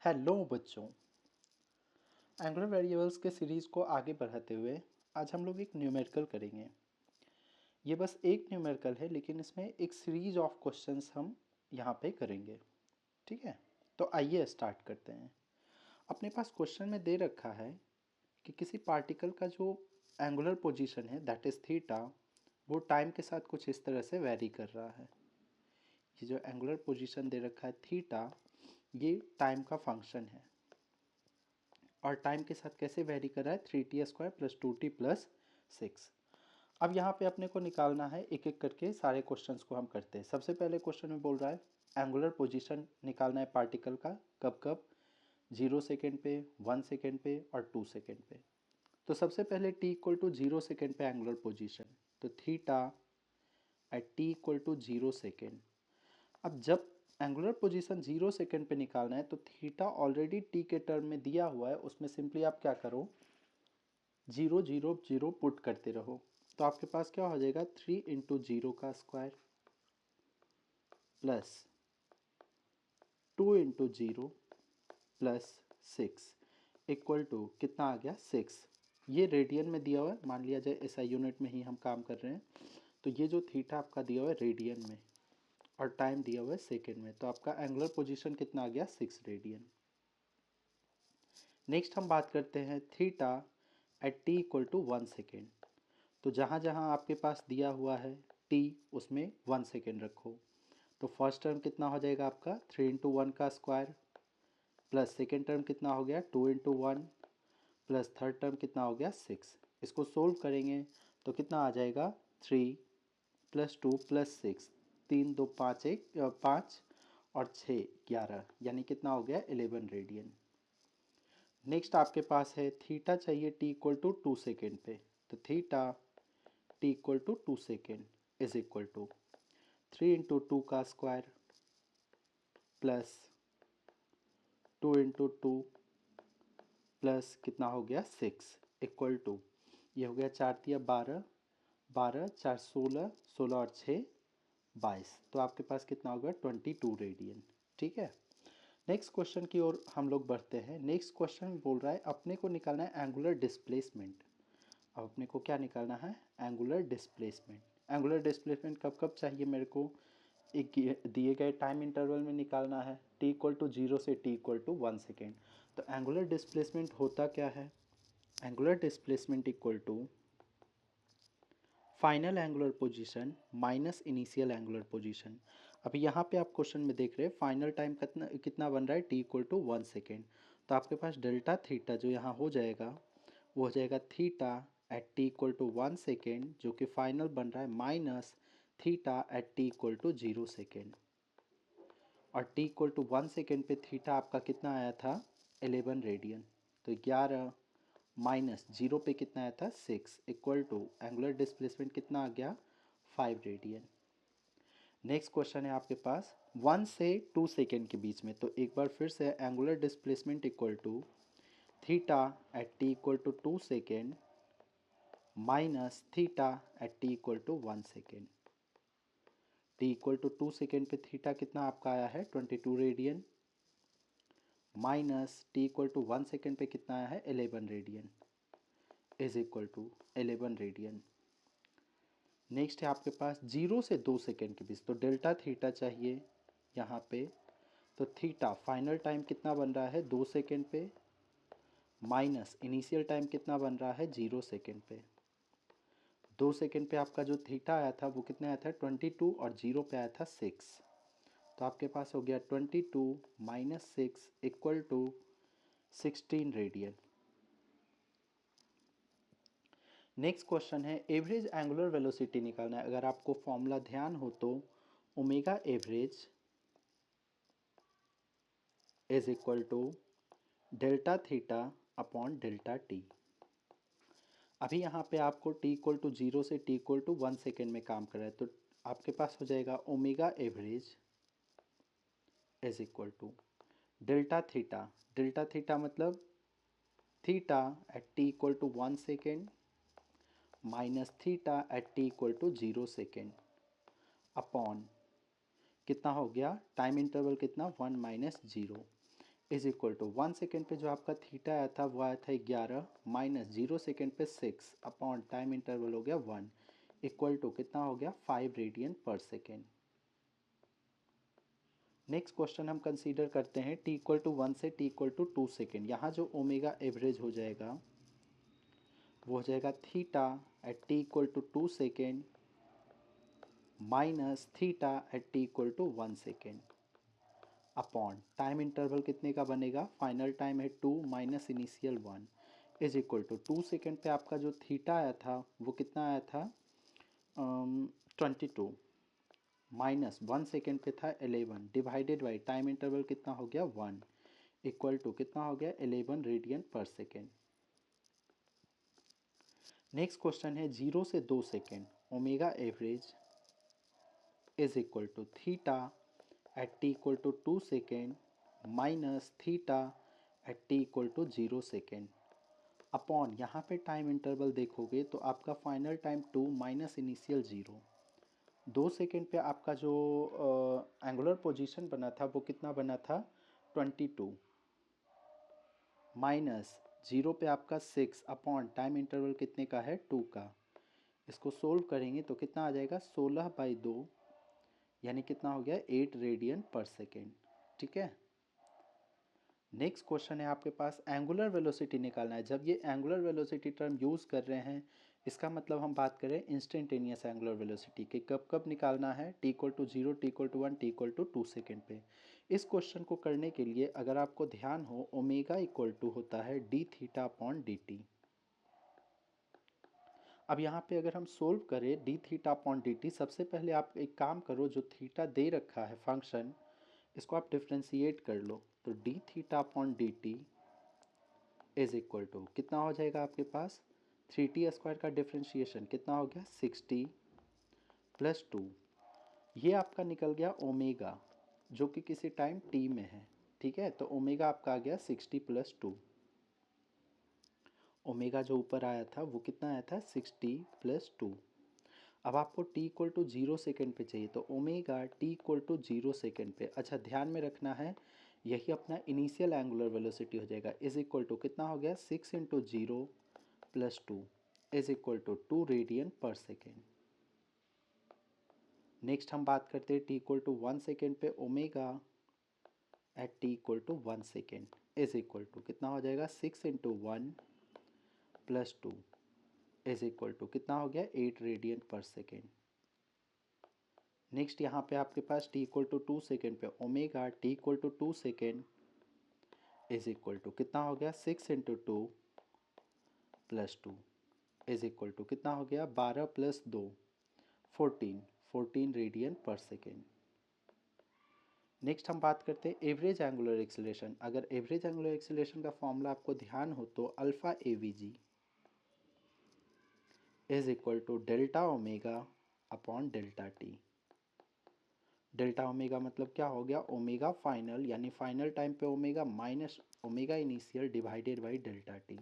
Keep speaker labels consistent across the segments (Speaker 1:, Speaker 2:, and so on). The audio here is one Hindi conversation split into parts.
Speaker 1: हेलो बच्चों। एंगुलर वेरिएबल्स के सीरीज़ को आगे बढ़ाते हुए आज हम लोग एक न्यूमेरिकल करेंगे। ये बस एक न्यूमेरिकल है लेकिन इसमें एक सीरीज ऑफ क्वेश्चंस हम यहाँ पे करेंगे। ठीक है, तो आइए स्टार्ट करते हैं। अपने पास क्वेश्चन में दे रखा है कि किसी पार्टिकल का जो एंगुलर पोजीशन है दैट इज़ थीटा, वो टाइम के साथ कुछ इस तरह से वेरी कर रहा है। ये जो एंगुलर पोजीशन दे रखा है थीटा, ये टाइम का फंक्शन है और टाइम के साथ कैसे वेरी कर रहा है, 3t² प्लस 2t प्लस 6। अब यहाँ पे अपने को निकालना है, एक एक करके सारे क्वेश्चंस को हम करते हैं। सबसे पहले क्वेश्चन में बोल रहा है एंगुलर पोजीशन निकालना है पार्टिकल का, कब कब, 0 सेकेंड पे, 1 सेकेंड पे और 2 सेकेंड पे। तो सबसे पहले t इक्वल टू 0 सेकेंड पे एंगुलर पोजीशन, तो theta at t equal to 0 second. अब जब एंगुलर पोजीशन 0 सेकेंड पे निकालना है तो थीटा ऑलरेडी टी के टर्म में दिया हुआ है, उसमें सिंपली आप क्या करो, 0 0 0 पुट करते रहो। तो आपके पास क्या हो जाएगा, 3 इंटू 0 का square plus 2 into 0 plus 6 equal to कितना आ गया, 6। ये रेडियन में दिया हुआ है, मान लिया जाए ऐसा यूनिट में ही हम काम कर रहे हैं। तो ये जो थीटा आपका दिया हुआ है रेडियन में और टाइम दिया हुआ है सेकेंड में, तो आपका एंगुलर पोजीशन कितना आ गया, 6 रेडियन। नेक्स्ट हम बात करते हैं theta at T equal to 1 second. तो जहाँ जहाँ आपके पास दिया हुआ है टी, उसमें 1 सेकेंड रखो। तो फर्स्ट टर्म कितना हो जाएगा आपका, 3 इंटू 1 का स्क्वायर प्लस सेकेंड टर्म कितना हो गया, 2 इंटू 1 प्लस थर्ड टर्म कितना हो गया, 6। इसको सोल्व करेंगे तो कितना आ जाएगा, 3 प्लस 2 प्लस 6, 3 2 5 1 5 और 6 11, यानी कितना हो गया, 11 रेडियन। नेक्स्ट आपके पास है थीटा चाहिए टी इक्वल टू 2 सेकेंड पे। तो theta T equal to 2 second is equal to 3 into 2 का स्क्वायर प्लस 2 इंटू 2 प्लस कितना हो गया, 6 इक्वल टू, ये हो गया 4 तिया 12, 12 4 16, 16 और 6 22। तो आपके पास कितना होगा, 22 रेडियन। ठीक है, नेक्स्ट क्वेश्चन की ओर हम लोग बढ़ते हैं। नेक्स्ट क्वेश्चन बोल रहा है अपने को निकालना है एंगुलर डिस्प्लेसमेंट। अब अपने को क्या निकालना है, एंगुलर डिस्प्लेसमेंट। एंगुलर डिस्प्लेसमेंट कब कब चाहिए मेरे को, एक दिए गए टाइम इंटरवल में निकालना है, t इक्वल टू 0 से t इक्वल टू 1 सेकेंड। तो एंगुलर डिस्प्लेसमेंट होता क्या है, angular displacement equal to final angular position minus initial angular position. अभी यहाँ पे आप क्वेश्चन में देख रहे हैं फाइनल टाइम कितना कितना बन रहा है, t इक्वल टू 1 सेकेंड। तो आपके पास डेल्टा थीटा जो यहाँ हो जाएगा, वो हो जाएगा theta at t equal to 1 second, जो कि फाइनल बन रहा है minus theta at t equal to 0 second. और t इक्वल टू 1 सेकेंड पे थीटा आपका कितना आया था, 11 रेडियन। तो 11 माइनस 0 पे कितना आया था, 6 इक्वल टू एंगुलर डिस्प्लेसमेंट कितना आ गया, 5 रेडियन। नेक्स्ट क्वेश्चन है आपके पास 1 से 2 सेकेंड के बीच में। तो एक बार फिर से angular displacement equal to theta at T equal to 2 second minus theta at T equal to 1 second. T equal to 2 second पे थीटा कितना आपका आया है, 22 radian, minus T equal to 1 second पे कितना आया है, 11 radian is equal to 11 radian. Next है आपके पास 0 से 2 सेकेंड के बीच। तो डेल्टा थीटा चाहिए यहाँ पे। तो थीटा फाइनल टाइम कितना बन रहा है, 2 सेकेंड पे, माइनस इनिशियल टाइम कितना बन रहा है, 0 सेकेंड पे। 2 सेकेंड पे आपका जो थीटा आया था वो कितना आया था, 22, और 0 पे आया था 6। तो आपके पास हो गया 22 minus 6 equal to 16 radian. Next question है एवरेज एंगुलर वेलोसिटी निकालना है। अगर आपको फॉर्मूला ध्यान हो तो omega average is equal to delta theta upon delta t. अभी यहाँ पे आपको t इक्वल टू 0 से t इक्वल टू 1 सेकेंड में काम कर रहा है। तो आपके पास हो जाएगा omega average is equal to delta theta. Delta theta मतलब theta at t equal to 1 second minus theta at t equal to 0 second upon कितना हो गया, टाइम इंटरवल कितना, 1 minus 0। Is equal to 1 second पे जो आपका थीटा आया था वो आया था 11 माइनस 0 सेकेंड पे 6 अपॉन टाइम इंटरवल हो गया 1 इक्वल टू कितना हो गया 5 radian per second. Next question हम कंसीडर करते हैं t इक्वल टू 1 से t इक्वल टू 2 सेकेंड। यहाँ जो ओमेगा एवरेज हो जाएगा वो हो जाएगा theta at t equal to 2 second minus theta at t equal to 1 second upon time interval कितने का बनेगा, फाइनल टाइम है 2 minus initial 1 is equal to 2 second पे आपका जो थीटा आया था वो कितना आया था 22 माइनस 1 सेकेंड पे था 11 डिवाइडेड बाई टाइम इंटरवल कितना हो गया 1 इक्वल टू कितना हो गया 11 radian per second. Next question है 0 से 2 second omega average is equal to theta at t equal to 2 second minus theta at t equal to 0 second upon यहाँ पे टाइम इंटरवल देखोगे तो आपका final time 2 minus initial 0 2 second पे आपका जो एंगुलर पोजीशन बना था वो कितना बना था 22 माइनस 0 पे आपका 6 अपॉन टाइम इंटरवल कितने का है 2 का। इसको सोल्व करेंगे तो कितना आ जाएगा 16/2 यानी कितना हो गया 8 रेडियन पर सेकेंड। ठीक है। नेक्स्ट क्वेश्चन है आपके पास एंगुलर वेलोसिटी निकालना है। जब ये एंगुलर वेलोसिटी टर्म यूज़ कर रहे हैं इसका मतलब हम बात करें इंस्टेंटेनियस एंगुलर वेलोसिटी की, कब कब निकालना है t equal to 0 t equal to 1 t equal to 2 second पे। इस क्वेश्चन को करने के लिए अगर आपको ध्यान हो ओमेगा इक्वल टू होता है D theta upon d T. अब यहाँ पे अगर हम सोल्व करें D theta upon d T, सबसे पहले आप एक काम करो, जो थीटा दे रखा है फंक्शन इसको आप डिफ्रेंशिएट कर लो। तो d theta upon d t is equal to कितना हो जाएगा आपके पास 3t² का डिफ्रेंशिएशन कितना हो गया 60 प्लस 2, ये आपका निकल गया ओमेगा जो कि किसी टाइम t में है। ठीक है, तो ओमेगा आपका आ गया 60 प्लस 2। ओमेगा जो ऊपर आया था वो कितना आया था 60 प्लस 2। अब आपको t इक्वल टू 0 सेकेंड पे चाहिए तो omega t equal to 0 second पे, अच्छा ध्यान में रखना है यही अपना इनिशियल एंगुलर वेलोसिटी हो जाएगा, इज इक्वल टू कितना हो गया 6 into 0 plus 2 is equal to 2 radian per second. Next हम बात करते हैं t इक्वल टू 1 सेकेंड पे omega at t equal to 1 second is equal to कितना हो जाएगा 6 into 1 plus 2 is equal to कितना हो गया 8 रेडियन पर सेकेंड। नेक्स्ट यहाँ पे आपके पास t इक्वल टू 2 सेकेंड पे omega t equal to 2 second is equal to कितना हो गया 6 into 2 plus 2 is equal to कितना हो गया 12 plus 2 14 radian per second. Next हम बात करते हैं एवरेज एंगुलर एक्सीलरेशन। अगर एवरेज एंगुलर एक्सीलरेशन का फॉर्मूला आपको ध्यान हो तो alpha AVG is equal to delta omega upon delta t. Delta omega मतलब क्या हो गया ओमेगा फाइनल यानी फाइनल टाइम पे omega minus omega initial divided by delta T.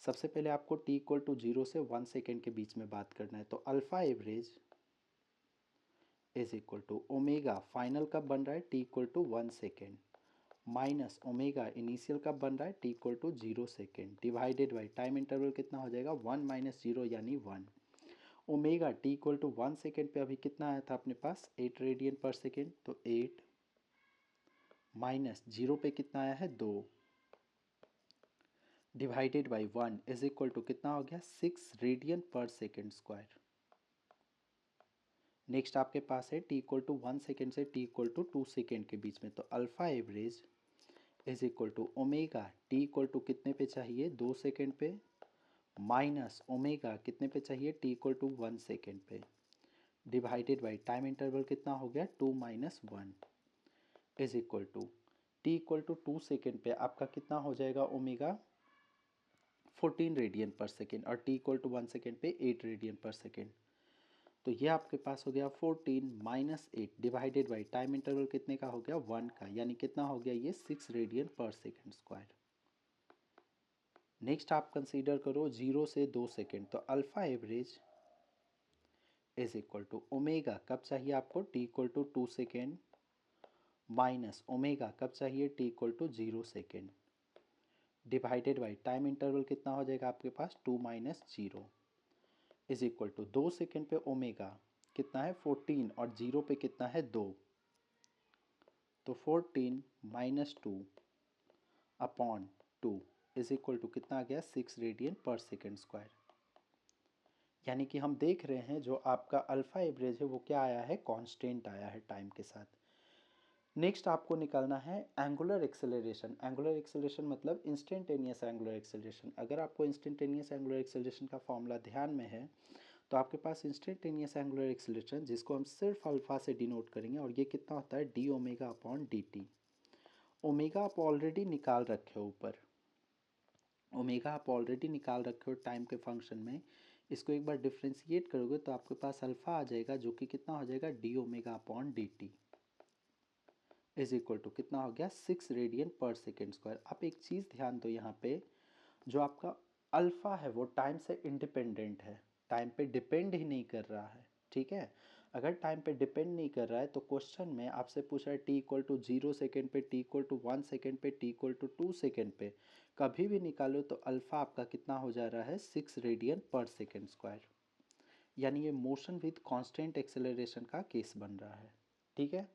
Speaker 1: सबसे पहले आपको t इक्वल टू 0 से 1 सेकेंड के बीच में बात करना है तो alpha average is equal to omega final कब बन रहा है t equal to 1 second minus omega initial कब बन रहा है t equal to 0 second divided by time interval कितना हो जाएगा 1 माइनस 0 यानी 1। Omega t equal to 1 second पे अभी कितना आया था अपने पास 8 रेडियन पर सेकेंड, तो 8 माइनस 0 पे कितना आया है 2 divided by 1 is equal to कितना हो गया 6 radian per second square. Next आपके पास है t इक्वल टू 1 सेकेंड से t इक्वल टू 2 सेकेंड के बीच में, तो alpha average is equal to omega t equal to कितने पे चाहिए 2 सेकेंड पे माइनस ओमेगा कितने पे चाहिए t इक्वल टू 1 सेकेंड पे डिवाइडेड बाई टाइम इंटरवल कितना हो गया 2 minus 1 is equal to t equal to 2 second पे आपका कितना हो जाएगा ओमेगा 14 रेडियन पर सेकेंड और t इक्वल टू 1 सेकेंड पे 8 रेडियन पर सेकेंड। तो ये आपके पास हो गया 14 minus 8 divided by time interval कितने का हो गया 1 का, यानी कितना हो गया ये 6 radian per second square. Next आप कंसीडर करो 0 से 2 सेकेंड, तो alpha average is equal to omega कब चाहिए आपको t equal to 2 second minus omega कब चाहिए, t equal to 0 second, divided by time interval कितना हो जाएगा आपके पास 2 minus 0 is equal to 2 second पे ओमेगा कितना है 14 और 0 पे कितना है 2, तो 14 minus 2 upon 2 is equal to कितना आ गया 6 रेडियन पर सेकेंड स्क्वायर। यानी कि हम देख रहे हैं जो आपका अल्फा एवरेज है वो क्या आया है, कांस्टेंट आया है टाइम के साथ। नेक्स्ट आपको निकालना है एंगुलर एक्सेलरेशन। एंगुलर एक्सेलरेशन मतलब इंस्टेंटेनियस एंगुलर एक्सेलरेशन। अगर आपको इंस्टेंटेनियस एंगुलर एक्सेलरेशन का फॉर्मूला ध्यान में है तो आपके पास इंस्टेंटेनियस एंगुलर एक्सेलरेशन जिसको हम सिर्फ अल्फा से डिनोट करेंगे, और ये कितना होता है D omega upon d T. Omega आप ऑलरेडी निकाल रखे हो ऊपर, ओमेगा आप ऑलरेडी निकाल रखे हो टाइम के फंक्शन में, इसको एक बार डिफ्रेंशिएट करोगे तो आपके पास अल्फा आ जाएगा जो कि कितना हो जाएगा d omega upon d t is equal to कितना हो गया 6 रेडियन पर सेकेंड स्क्वायर। आप एक चीज़ ध्यान दो यहाँ पे, जो आपका अल्फा है वो टाइम से इंडिपेंडेंट है, टाइम पे डिपेंड ही नहीं कर रहा है, ठीक है। अगर टाइम पे डिपेंड नहीं कर रहा है तो क्वेश्चन में आपसे पूछ रहा है टी इक्वल टू 0 सेकेंड पे, टी इक्वल टू 1 सेकेंड पे, टी इक्वल टू 2 सेकेंड पे, कभी भी निकालो तो अल्फा आपका कितना हो जा रहा है 6 रेडियन पर सेकेंड स्क्वायर। यानी ये मोशन विद कांस्टेंट एक्सेलरेशन का केस बन रहा है, ठीक है।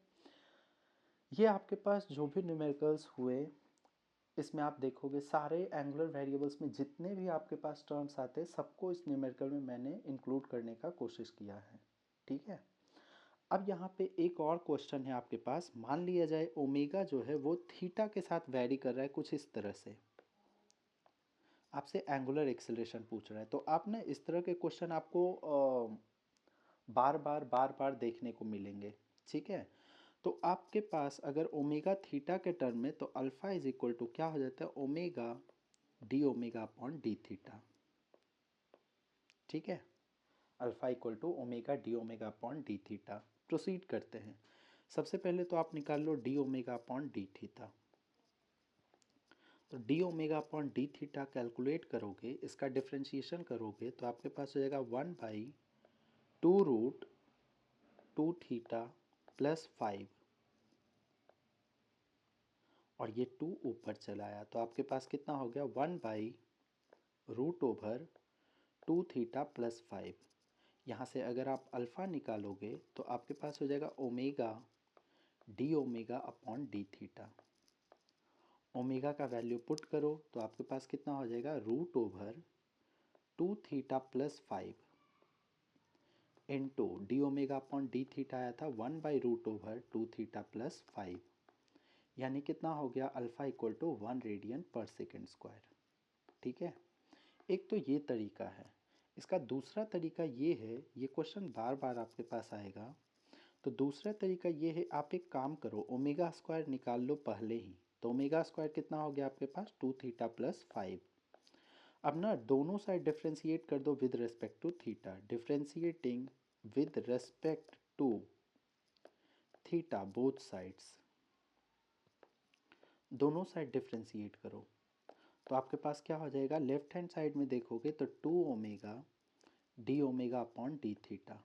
Speaker 1: ये आपके पास जो भी न्यूमेरिकल्स हुए इसमें आप देखोगे सारे एंगुलर वेरिएबल्स में जितने भी आपके पास टर्म्स आते हैं सबको इस न्यूमेरिकल में मैंने इंक्लूड करने का कोशिश किया है, ठीक है। अब यहाँ पे एक और क्वेश्चन है आपके पास, मान लिया जाए ओमेगा जो है वो थीटा के साथ वेरी कर रहा है कुछ इस तरह से, आपसे एंगुलर एक्सेलरेशन पूछ रहा है, तो आप ना इस तरह के क्वेश्चन आपको बार बार देखने को मिलेंगे, ठीक है। तो आपके पास अगर ओमेगा थीटा के टर्म में तो अल्फा इज इक्वल टू क्या हो जाता है omega d omega upon d theta, ठीक है। Alpha equal to omega d omega upon d theta. Proceed करते हैं। सबसे पहले तो आप निकाल लो d omega upon d theta. तो d omega upon d theta calculate करोगे, इसका डिफ्रेंशिएशन करोगे तो आपके पास हो जाएगा 1/2 थीटा प्लस 5, और ये 2 ऊपर चला आया तो आपके पास कितना हो गया 1/2 थीटा प्लस 5। यहाँ से अगर आप अल्फ़ा निकालोगे तो आपके पास हो जाएगा omega d omega upon d theta. Omega का वैल्यू पुट करो तो आपके पास कितना हो जाएगा √2 theta plus 5 into D omega upon d theta आया था 1/√2 थीटा प्लस 5, यानी कितना हो गया alpha equal to 1 radian per second square, ठीक है। एक तो ये तरीका है। इसका दूसरा तरीका ये है, ये क्वेश्चन बार बार आपके पास आएगा, तो दूसरा तरीका ये है आप एक काम करो ओमेगा स्क्वायर निकाल लो पहले ही, तो ओमेगा स्क्वायर कितना हो गया आपके पास 2 थीटा प्लस 5। अब ना दोनों साइड डिफ्रेंशिएट कर दो with respect to theta, differentiating with respect to theta both sides, दोनों साइड डिफ्रेंशिएट करो तो आपके पास क्या हो जाएगा, लेफ्ट हैंड साइड में देखोगे तो 2 omega d omega upon d theta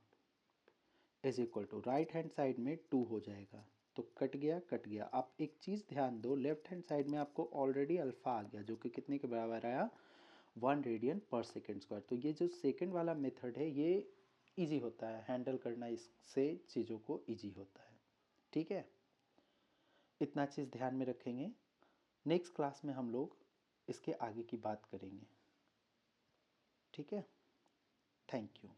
Speaker 1: is equal to right hand side में 2 हो जाएगा, तो कट गया कट गया। आप एक चीज़ ध्यान दो, लेफ्ट हैंड साइड में आपको ऑलरेडी अल्फ़ा आ गया जो कि कितने के बराबर आया 1 रेडियन पर सेकेंड स्क्वायर। तो ये जो सेकेंड वाला मेथड है ये इजी होता है हैंडल करना, इससे चीज़ों को इजी होता है, ठीक है। इतना चीज़ ध्यान में रखेंगे। नेक्स्ट क्लास में हम लोग इसके आगे की बात करेंगे, ठीक है। Thank you.